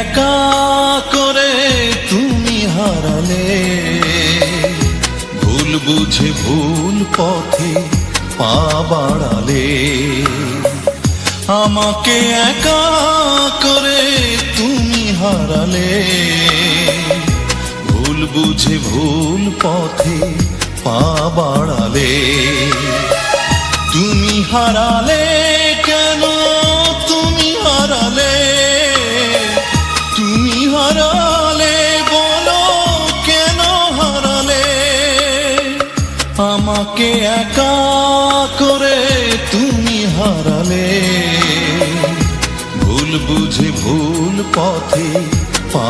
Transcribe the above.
একা করে তুমি হারালে, ভুল বুঝে ভুল পথে পা বাড়ালে। আমাকে একা করে তুমি হারালে, ভুল বুঝে ভুল পথে পা বাড়ালে। তুমি হারালে কেন, তুমি হারালে, তুমি হারালে, বলো কেন হারালে। আমাকে একা করে তুমি হারালে, ভুল বুঝে ভুল পথে পা